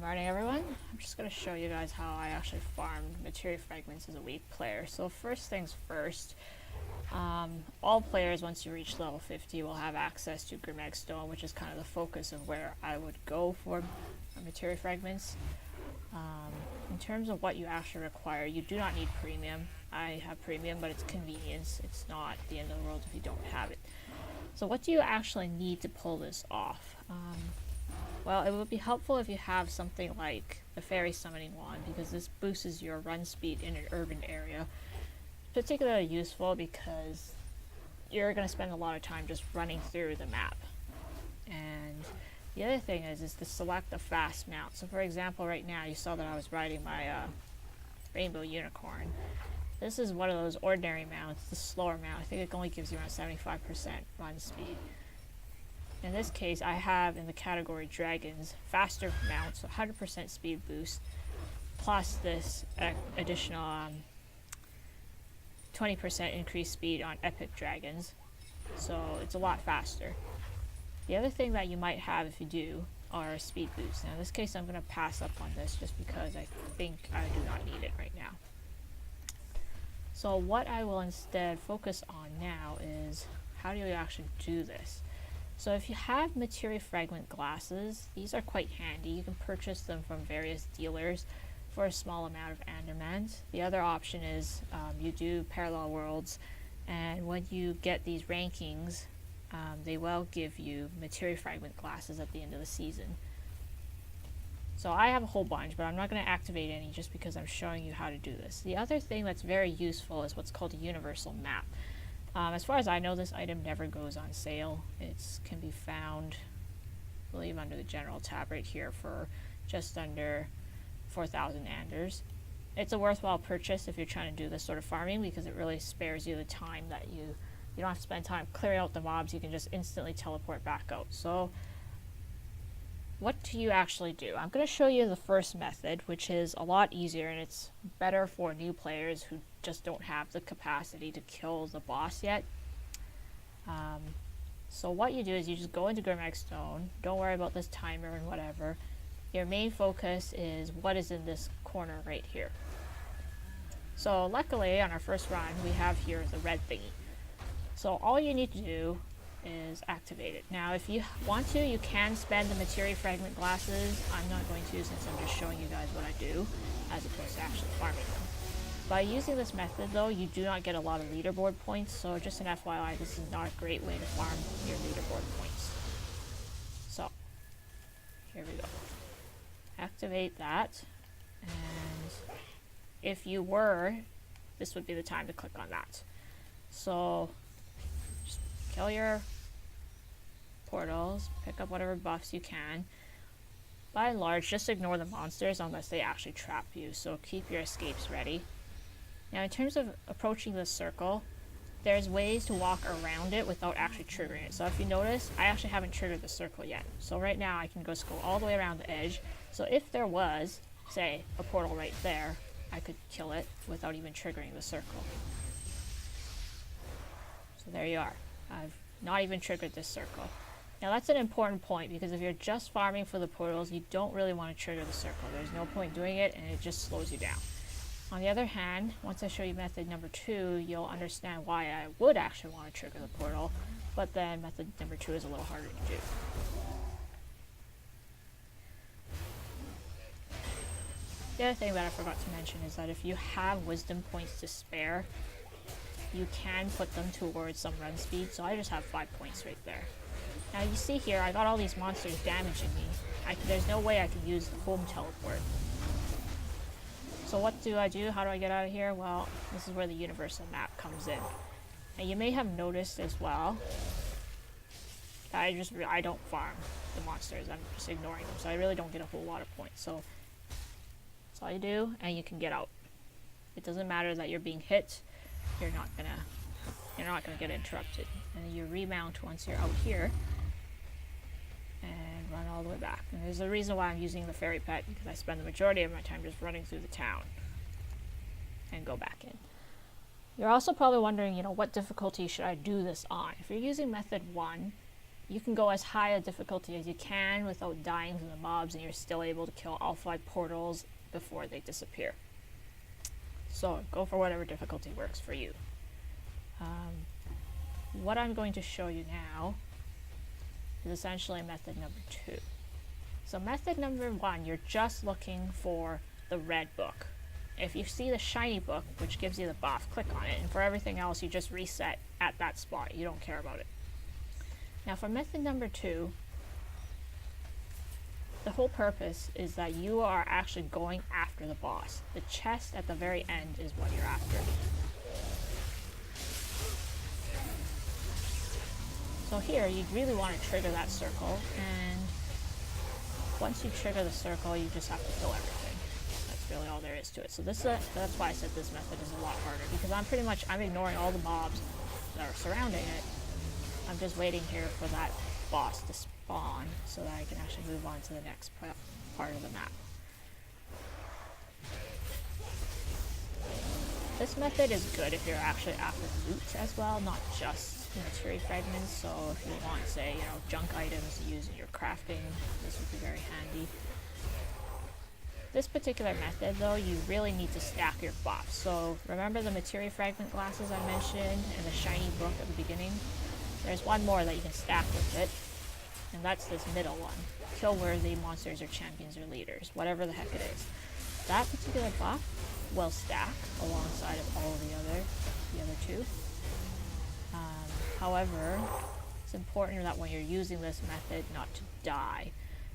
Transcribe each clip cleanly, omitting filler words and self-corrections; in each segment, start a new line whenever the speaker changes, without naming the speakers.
morning, everyone. I'm just going to show you guys how I actually farmed Materi Fragments as a weak player. So first things first, all players once you reach level 50 will have access to Grimag Stone, which is kind of the focus of where I would go for Materi Fragments. In terms of what you actually require, you do not need premium. I have premium, but it's convenience. It's not the end of the world if you don't have it. So what do you actually need to pull this off? Well, it would be helpful if you have something like the Fairy Summoning Wand, because this boosts your run speed in an urban area. Particularly useful because you're going to spend a lot of time just running through the map. And the other thing is to select a fast mount. So for example, right now you saw that I was riding my Rainbow Unicorn. This is one of those ordinary mounts, the slower mount. I think it only gives you around 75% run speed. In this case, I have in the category Dragons, faster mount, so 100% speed boost, plus this additional 20% increased speed on Epic Dragons, so it's a lot faster. The other thing that you might have if you do are speed boosts. Now in this case I'm going to pass up on this just because I think I do not need it right now. So what I will instead focus on now is how do you actually do this? So if you have Materi Fragment glasses, these are quite handy. You can purchase them from various dealers for a small amount of Andermans. The other option is you do Parallel Worlds, and when you get these rankings, they will give you Materi Fragment glasses at the end of the season. So I have a whole bunch, but I'm not going to activate any just because I'm showing you how to do this. The other thing that's very useful is what's called a universal map. As far as I know, this item never goes on sale. It can be found, I believe, under the general tab right here for just under 4,000 Anders. It's a worthwhile purchase if you're trying to do this sort of farming because it really spares you the time that you don't have to spend time clearing out the mobs. You can just instantly teleport back out. So what do you actually do? I'm going to show you the first method, which is a lot easier and it's better for new players who just don't have the capacity to kill the boss yet. So what you do is you just go into Grimag Stone. Don't worry about this timer and whatever. Your main focus is what is in this corner right here. So luckily on our first run we have here the red thingy. So all you need to do is activate it. Now if you want to, you can spend the Materi Fragment glasses. I'm not going to since I'm just showing you guys what I do as opposed to actually farming them. By using this method though, you do not get a lot of leaderboard points, so just an FYI, this is not a great way to farm your leaderboard points. So here we go. Activate that, and if you were, this would be the time to click on that. So just kill your portals, pick up whatever buffs you can. By and large, just ignore the monsters unless they actually trap you, so keep your escapes ready. Now in terms of approaching this circle, there's ways to walk around it without actually triggering it. So if you notice, I actually haven't triggered the circle yet. So right now I can go all the way around the edge. So if there was, say, a portal right there, I could kill it without even triggering the circle. So there you are. I've not even triggered this circle. Now that's an important point because if you're just farming for the portals, you don't really want to trigger the circle. There's no point doing it and it just slows you down. On the other hand, once I show you method number 2, you'll understand why I would actually want to trigger the portal, but then method number 2 is a little harder to do. The other thing that I forgot to mention is that if you have wisdom points to spare, you can put them towards some run speed, so I just have 5 points right there. Now you see here, I got all these monsters damaging me. There's no way I can use the home teleport. So what do? How do I get out of here? Well, this is where the universal map comes in. Now you may have noticed as well, I don't farm the monsters, I'm just ignoring them, so I really don't get a whole lot of points. So that's all you do, and you can get out. It doesn't matter that you're being hit, you're not gonna get interrupted. And you remount once you're out here and run all the way back. And there's a reason why I'm using the fairy pet, because I spend the majority of my time just running through the town and go back in. You're also probably wondering, what difficulty should I do this on? If you're using method 1, you can go as high a difficulty as you can without dying to the mobs, and you're still able to kill all 5 portals before they disappear. So go for whatever difficulty works for you. What I'm going to show you now is essentially method number 2. So method number 1, you're just looking for the red book. If you see the shiny book, which gives you the buff, click on it, and for everything else you just reset at that spot. You don't care about it. Now for method number 2, the whole purpose is that you are actually going after the boss. The chest at the very end is what you're after. So here, you'd really want to trigger that circle, and once you trigger the circle, you just have to kill everything. That's really all there is to it. So that's why I said this method is a lot harder, because I'm ignoring all the mobs that are surrounding it. I'm just waiting here for that boss to spawn so that I can actually move on to the next part of the map. This method is good if you're actually after loot as well, not just Materi Fragments. So if you want, say, junk items to use in your crafting, this would be very handy. This particular method, though, you really need to stack your buffs. So remember the Materi Fragment glasses I mentioned and the shiny book at the beginning? There's one more that you can stack with it, and that's this middle one. Kill worthy monsters or champions or leaders, whatever the heck it is. That particular buff will stack alongside of all of the other 2. However, it's important that when you're using this method not to die.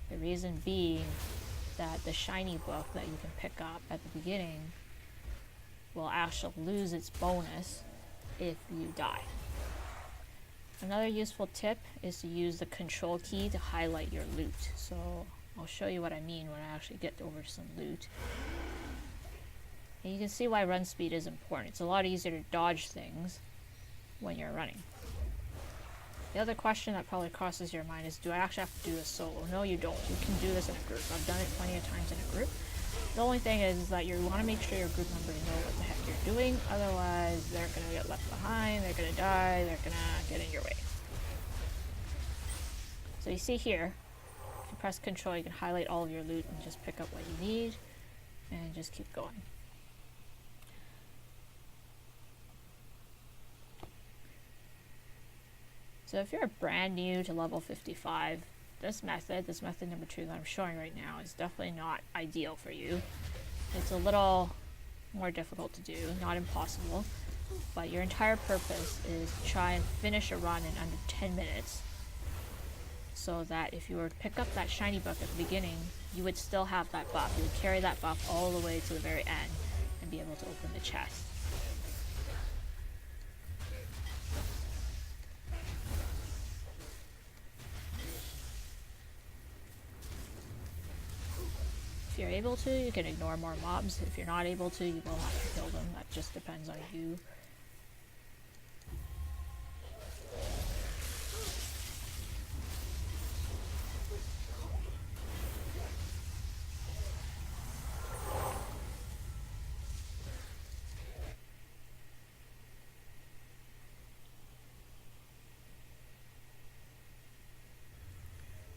The reason being that the shiny book that you can pick up at the beginning will actually lose its bonus if you die. Another useful tip is to use the control key to highlight your loot. So I'll show you what I mean when I actually get over to some loot. And you can see why run speed is important. It's a lot easier to dodge things when you're running. The other question that probably crosses your mind is, do I actually have to do this solo? No, you don't. You can do this in a group. I've done it plenty of times in a group. The only thing is that you want to make sure your group members know what the heck you're doing. Otherwise, they're going to get left behind, they're going to die, they're going to get in your way. So you see here, if you press control, you can highlight all of your loot and just pick up what you need and just keep going. So if you're brand new to level 55, this method number 2 that I'm showing right now, is definitely not ideal for you. It's a little more difficult to do, not impossible, but your entire purpose is to try and finish a run in under 10 minutes, so that if you were to pick up that shiny book at the beginning, you would still have that buff. You would carry that buff all the way to the very end and be able to open the chest. If you're able to, you can ignore more mobs. If you're not able to, you will have to kill them. That just depends on you.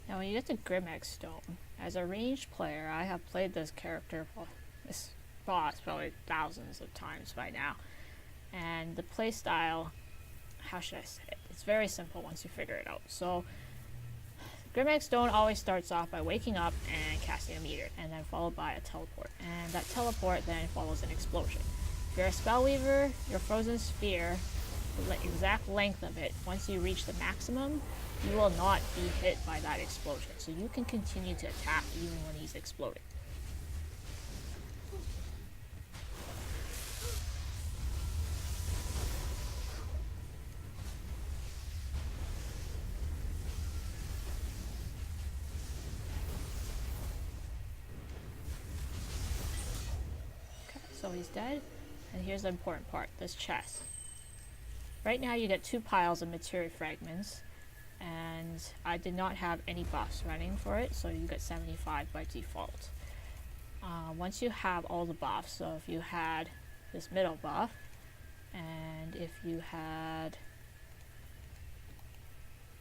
Now when you get to Grimmex Stone, as a ranged player, I have played this character, this boss, probably thousands of times by now. And the playstyle, how should I say it? It's very simple once you figure it out. So, Grimmex Stone always starts off by waking up and casting a meteor, and then followed by a teleport. And that teleport then follows an explosion. If you're a Spellweaver, your frozen sphere, the exact length of it, once you reach the maximum, you will not be hit by that explosion. So you can continue to attack even when he's exploding. Okay, so he's dead. And here's the important part, this chest. Right now you get 2 piles of Materi Fragments, and I did not have any buffs running for it, so you get 75 by default. Once you have all the buffs, so if you had this middle buff, and if you had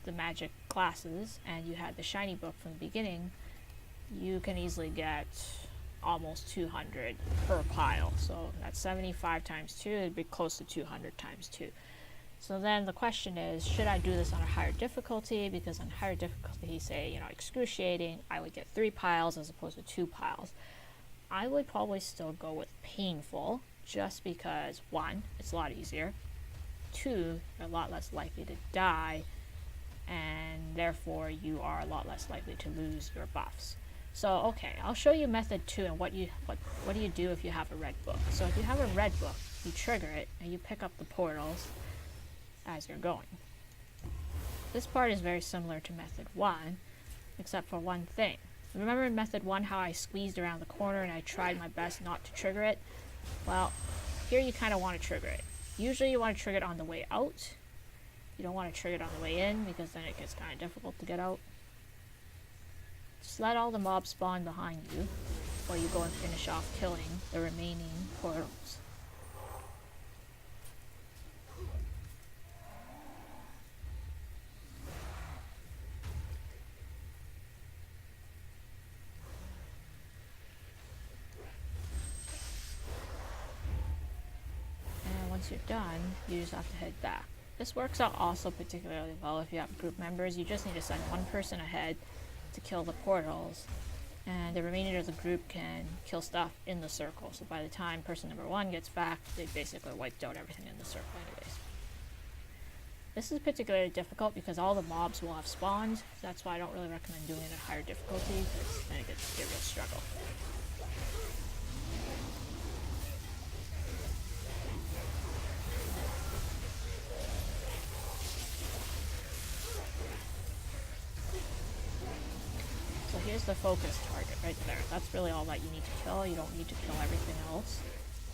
the magic classes and you had the shiny book from the beginning, you can easily get almost 200 per pile. So that's 75 times 2, it'd be close to 200 times 2. So then the question is, should I do this on a higher difficulty? Because on higher difficulty, say, excruciating, I would get 3 piles as opposed to 2 piles. I would probably still go with painful, just because 1, it's a lot easier, 2, you're a lot less likely to die, and therefore you are a lot less likely to lose your buffs. So okay, I'll show you method 2 and what do you do if you have a red book. So if you have a red book, you trigger it and you pick up the portals as you're going. This part is very similar to method 1, except for one thing. Remember in method 1 how I squeezed around the corner and I tried my best not to trigger it? Well, here you kind of want to trigger it. Usually you want to trigger it on the way out. You don't want to trigger it on the way in, because then it gets kind of difficult to get out. Just let all the mobs spawn behind you while you go and finish off killing the remaining portals. And once you're done, you just have to head back. This works out also particularly well if you have group members. You just need to send one person ahead to kill the portals, and the remainder of the group can kill stuff in the circle. So by the time person number 1 gets back, they've basically wiped out everything in the circle anyways. This is particularly difficult because all the mobs will have spawned. That's why I don't really recommend doing it at higher difficulty, because then it gets to be a real struggle. Here's the focus target right there. That's really all that you need to kill. You don't need to kill everything else.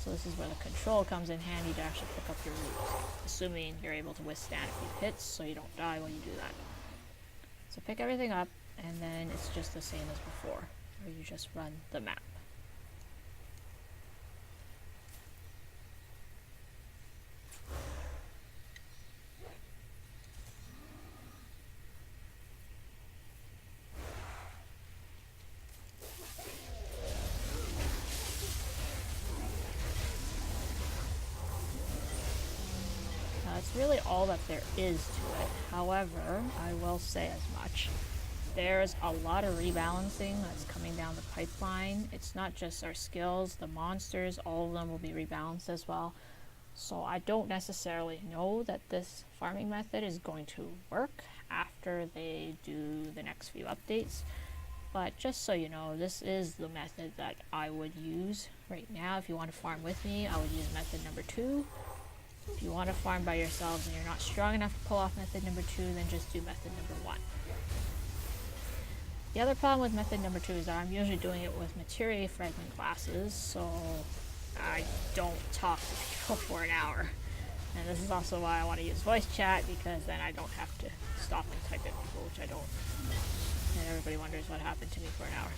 So this is where the control comes in handy to actually pick up your loot, assuming you're able to withstand a few hits so you don't die when you do that. So pick everything up, and then it's just the same as before, where you just run the map. That's really all that there is to it. However, I will say as much. There's a lot of rebalancing that's coming down the pipeline. It's not just our skills, the monsters, all of them will be rebalanced as well. So I don't necessarily know that this farming method is going to work after they do the next few updates. But just so you know, this is the method that I would use right now. If you want to farm with me, I would use method number 2. If you want to farm by yourselves and you're not strong enough to pull off method number 2, then just do method number 1. The other problem with method number 2 is that I'm usually doing it with Materi Fragment classes, so I don't talk to people for an hour. And this is also why I want to use voice chat, because then I don't have to stop and type at people, which I don't. And everybody wonders what happened to me for an hour.